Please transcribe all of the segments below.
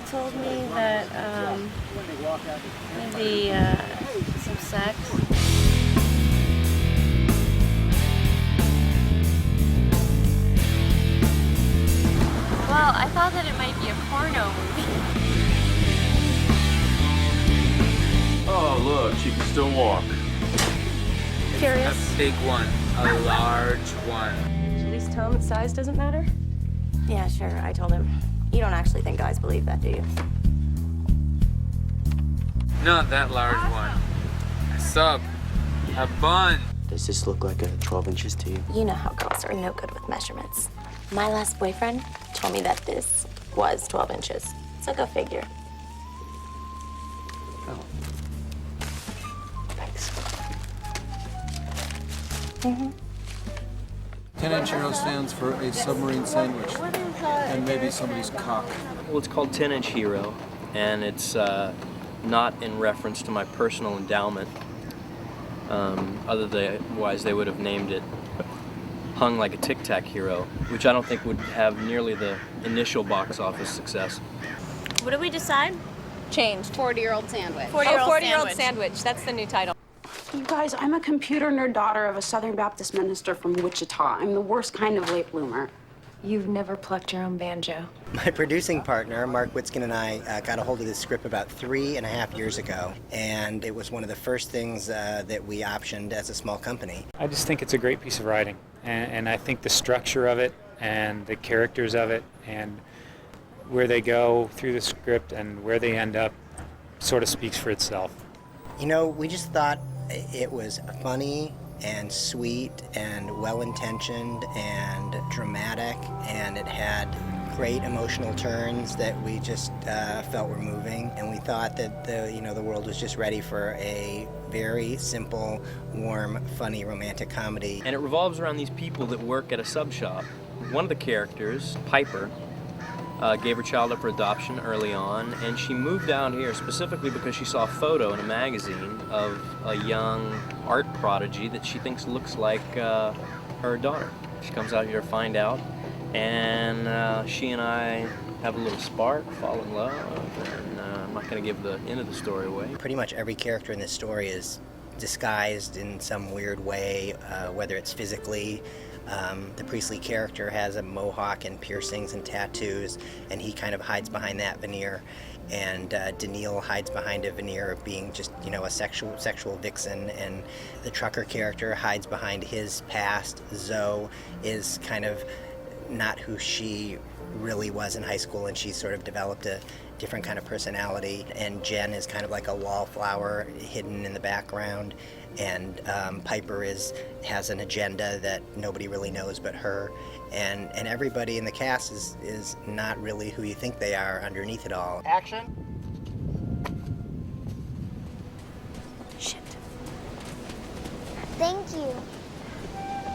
told me that maybe some sex. Well, I thought that it might be a porno movie. Oh, look, she can still walk. Curious. A big one, a large one. At least tell him that size doesn't matter. Yeah, sure, I told him. You don't actually think guys believe that, do you? Not that large one. A sub. A bun. Does this look like a 12 inches to you? You know how girls are no good with measurements. My last boyfriend told me that this was 12 inches. So go figure. Oh. Thanks. 10-inch hero stands for a submarine sandwich and maybe somebody's cock. Well, it's called 10-inch hero, and it's not in reference to my personal endowment. Otherwise, they would have named it Hung Like a Tic Tac Hero, which I don't think would have nearly the initial box office success. What did we decide? Changed. 40-year-old sandwich. 40-year-old sandwich. That's the new title. You guys, I'm a computer nerd daughter of a Southern Baptist minister from Wichita. I'm the worst kind of late bloomer. You've never plucked your own banjo. My producing partner, Mark Witzkin, and I got a hold of this script about 3.5 years ago, and it was one of the first things that we optioned as a small company. I just think it's a great piece of writing, and I think the structure of it and the characters of it and where they go through the script and where they end up sort of speaks for itself. You know, we just thought it was funny and sweet and well-intentioned and dramatic, and it had great emotional turns that we just felt were moving, and we thought that the world was just ready for a very simple, warm, funny, romantic comedy. And it revolves around these people that work at a sub shop. One of the characters, Piper, gave her child up for adoption early on, and she moved down here specifically because she saw a photo in a magazine of a young art prodigy that she thinks looks like her daughter. She comes out here to find out, and she and I have a little spark, fall in love, and I'm not going to give the end of the story away. Pretty much every character in this story is disguised in some weird way, whether it's physically. The Priestley character has a mohawk and piercings and tattoos, and he kind of hides behind that veneer. And Daniil hides behind a veneer of being just, a sexual vixen. And the trucker character hides behind his past. Zoe is kind of not who she really was in high school, and she's sort of developed a different kind of personality. And Jen is kind of like a wallflower hidden in the background. And Piper has an agenda that nobody really knows but her. And everybody in the cast is not really who you think they are underneath it all. Action. Shit. Thank you.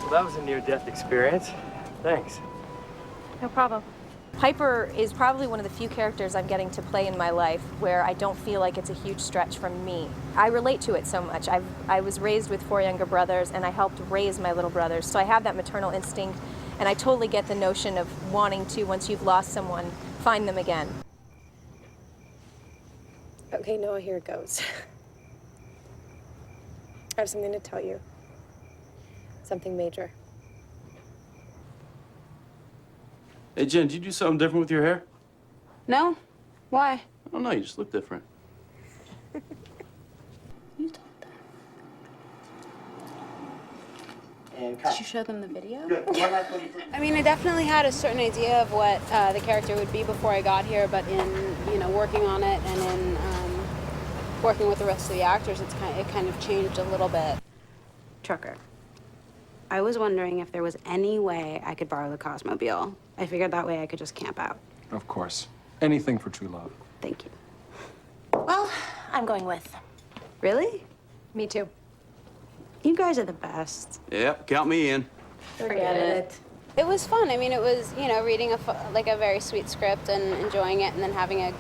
Well, that was a near-death experience. Thanks. No problem. Piper is probably one of the few characters I'm getting to play in my life where I don't feel like it's a huge stretch from me. I relate to it so much. I was raised with 4 younger brothers, and I helped raise my little brothers, so I have that maternal instinct, and I totally get the notion of wanting to, once you've lost someone, find them again. Okay, Noah, here it goes. I have something to tell you. Something major. Hey, Jen, did you do something different with your hair? No? Why? I don't know, you just look different. You told them. And Did you show them the video? I mean, I definitely had a certain idea of what the character would be before I got here, but in working on it and in working with the rest of the actors, it kind of changed a little bit. Trucker. I was wondering if there was any way I could borrow the Cosmobile. I figured that way I could just camp out. Of course. Anything for true love. Thank you. Well, I'm going with. Really? Me too. You guys are the best. Yep, count me in. Forget it. It was fun. I mean, it was, reading a very sweet script and enjoying it, and then having a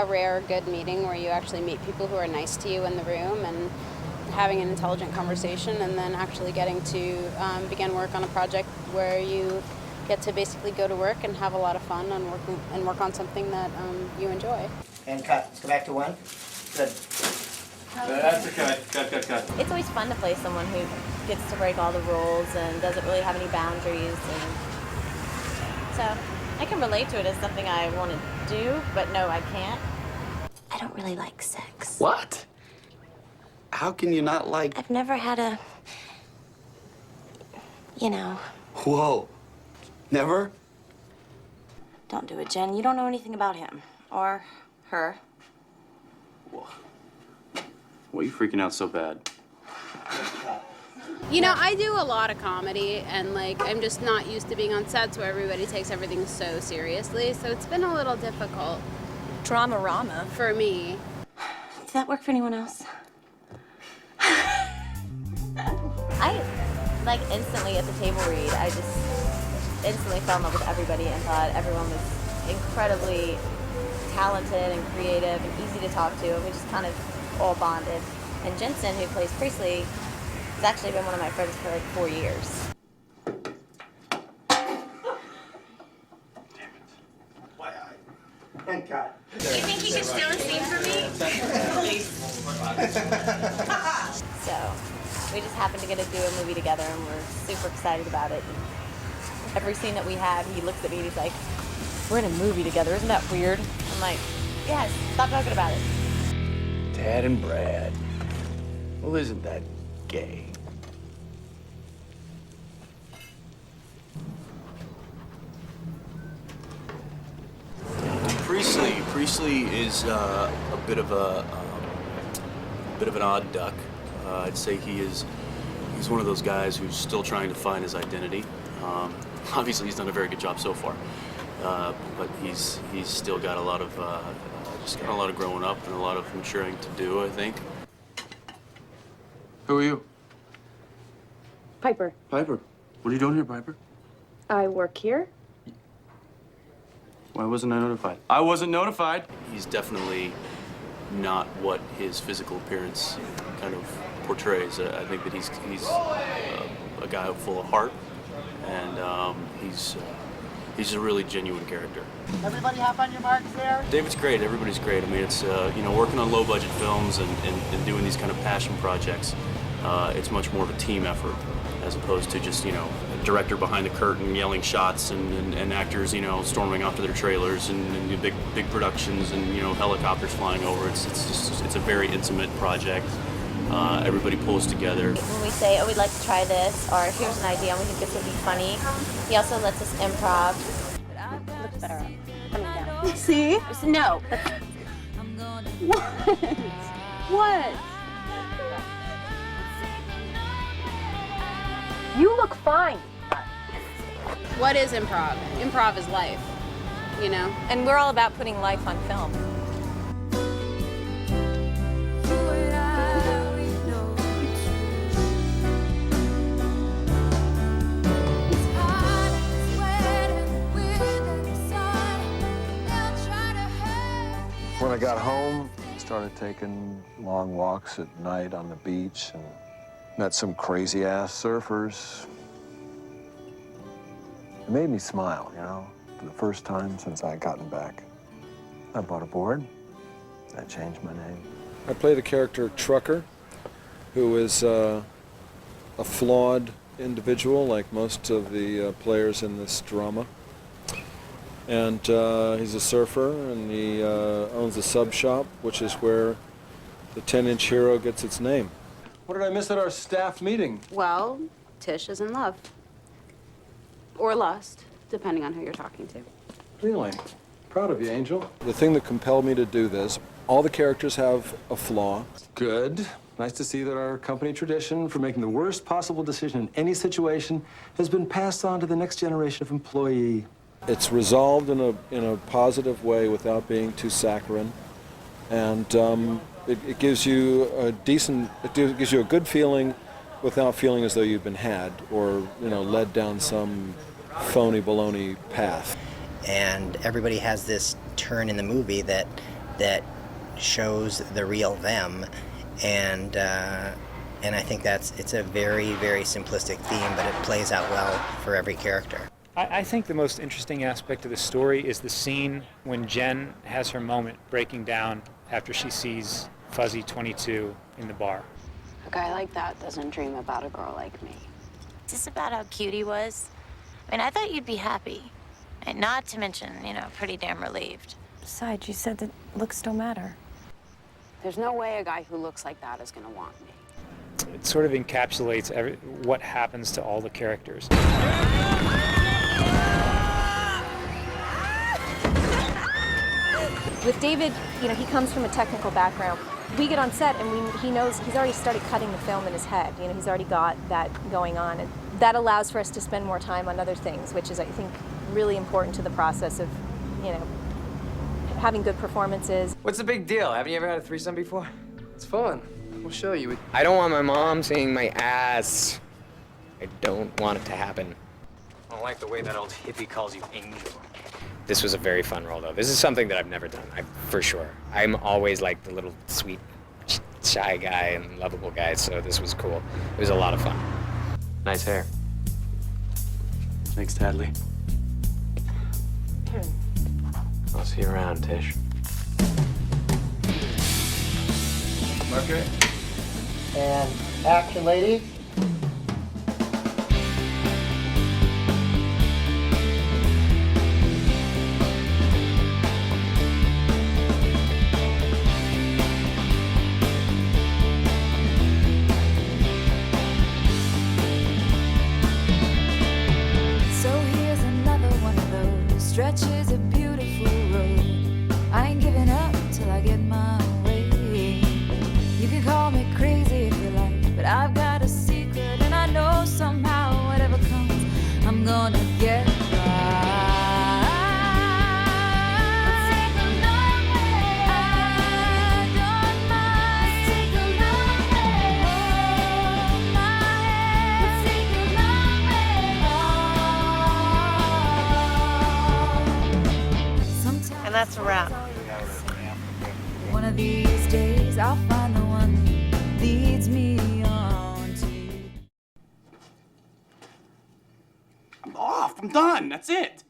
rare good meeting where you actually meet people who are nice to you in the room and having an intelligent conversation, and then actually getting to begin work on a project where you get to basically go to work and have a lot of fun and work on something that you enjoy. And cut. Let's go back to one. Good. That's okay. Cut. It's always fun to play someone who gets to break all the rules and doesn't really have any boundaries. And so I can relate to it as something I want to do, but no, I can't. I don't really like sex. What? How can you not like... I've never had a, you know. Whoa. Never? Don't do it, Jen. You don't know anything about him or her. Why are you freaking out so bad? You know, I do a lot of comedy, and like I'm just not used to being on sets where everybody takes everything so seriously, so it's been a little difficult. Drama-rama. For me. Does that work for anyone else? I, like, instantly at the table read, I just instantly fell in love with everybody and thought everyone was incredibly talented and creative and easy to talk to, and we just kind of all bonded. And Jensen, who plays Priestley, has actually been one of my friends for like 4 years. And cut. Do you think you could steal a scene from me? So we just happened to get to do a movie together, and we're super excited about it. And every scene that we have, he looks at me and he's like, "We're in a movie together, isn't that weird?" I'm like, "Yes, stop talking about it." Dad and Brad. Well, isn't that gay? Priestley is a bit of an odd duck. I'd say he's one of those guys who's still trying to find his identity. Obviously, he's done a very good job so far, but he's still got a lot of growing up and a lot of maturing to do, I think. Who are you? Piper. Piper. What are you doing here, Piper? I work here. Why wasn't I notified? I wasn't notified. He's definitely not what his physical appearance kind of portrays. I think that he's a guy full of heart, and he's a really genuine character. Everybody hop on your marks there. David's great. Everybody's great. I mean, it's working on low-budget films and doing these kind of passion projects. It's much more of a team effort as opposed to just a director behind the curtain yelling shots and actors storming off to their trailers and big productions and helicopters flying over. It's a very intimate project. Everybody pulls together. When we say, "Oh, we'd like to try this," or "Here's an idea and we think this would be funny," he also lets us improv. Looks better up. Coming down. See? No. What? What? You look fine. What is improv? Improv is life, And we're all about putting life on film. When I got home, I started taking long walks at night on the beach and met some crazy-ass surfers. It made me smile, for the first time since I had gotten back. I bought a board. I changed my name. I play the character Trucker, who is a flawed individual, like most of the players in this drama. And he's a surfer, and he owns a sub shop, which is where the 10-inch hero gets its name. What did I miss at our staff meeting? Well, Tish is in love. Or lust, depending on who you're talking to. Really? Proud of you, Angel. The thing that compelled me to do this, all the characters have a flaw. Good. Nice to see that our company tradition for making the worst possible decision in any situation has been passed on to the next generation of employee. It's resolved in a positive way without being too saccharine, and it gives you a gives you a good feeling without feeling as though you've been had or led down some phony baloney path. And everybody has this turn in the movie that shows the real them, and I think it's a very, very simplistic theme, but it plays out well for every character. I think the most interesting aspect of the story is the scene when Jen has her moment breaking down after she sees Fuzzy 22 in the bar. A guy like that doesn't dream about a girl like me. Is this about how cute he was? I mean, I thought you'd be happy. And not to mention, you know, pretty damn relieved. Besides, you said that looks don't matter. There's no way a guy who looks like that is gonna want me. It sort of encapsulates what happens to all the characters. With David, you know, he comes from a technical background. We get on set and he knows he's already started cutting the film in his head. You know, he's already got that going on. And that allows for us to spend more time on other things, which is, I think, really important to the process of, you know, having good performances. What's the big deal? Haven't you ever had a threesome before? It's fun. We'll show you. I don't want my mom seeing my ass. I don't want it to happen. I don't like the way that old hippie calls you Angel. This was a very fun role, though. This is something that I've never done, for sure. I'm always like the little sweet, shy guy and lovable guy, so this was cool. It was a lot of fun. Nice hair. Thanks, Tadley. I'll see you around, Tish. Mercury. And action, ladies. So here's another one of those stretches of beautiful road. I ain't giving up till I get my way. You can call me crazy if you like, but I've got a secret, and I know somehow whatever comes, I'm gonna get right. Take a long way. I don't mind. Take a long way. Hold my hand. Take a long way. Sometimes And that's a wrap. one of these days I'll find the one that leads me on to. I'm off. I'm done. That's it.